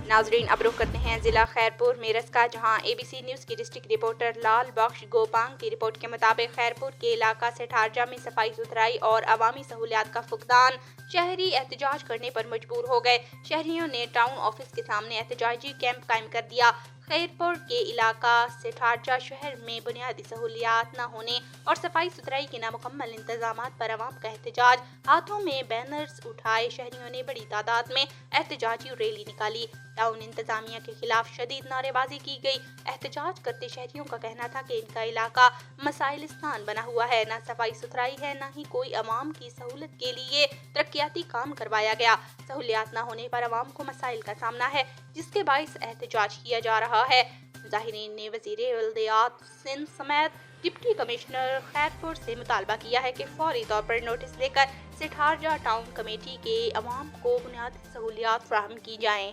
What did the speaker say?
नाजरीन अब रुख करते हैं जिला खैरपुर मेरठ का, जहां ABC न्यूज़ की डिस्ट्रिक्ट रिपोर्टर लाल बख्श गोपांग की रिपोर्ट के मुताबिक खैरपुर के इलाका सेठारजा में सफाई सुथराई और अवामी सहूलियात का फुकदान, शहरी एहतजाज करने पर मजबूर हो गए। शहरियों ने टाउन ऑफिस के सामने एहतजाजी कैंप कायम कर दिया। खैरपुर के इलाका सेठारजा शहर में बुनियादी सहूलियात न होने और सफाई सुथराई के नामुकम्मल इंतजामात पर अवाम का एहतजाज, हाथों में बैनर्स उठाए शहरियों ने बड़ी तादाद में एहतजाजी रैली निकाली। टाउन इंतजामिया के खिलाफ शदीद नारेबाजी की गई। एहतजाज करते शहरियों का कहना था कि इनका इलाका मसाइलिस्तान बना हुआ है, न सफाई सुथराई है, न ही कोई अवाम की सहूलत के लिए तरक्याती काम करवाया गया। सहूलियात न होने पर अवाम को मसाइल का सामना है, जिसके बाइस एहतजाज किया जा रहा है। ज़ाहिरीन ने वज़ीर वल्दियात सिंध समेत डिप्टी कमिश्नर खैरपुर से मुतालबा किया है कि फौरी तौर पर नोटिस लेकर सेठारजा टाउन कमेटी के अवाम को बुनियादी सहूलियात फराहम की जाएँ।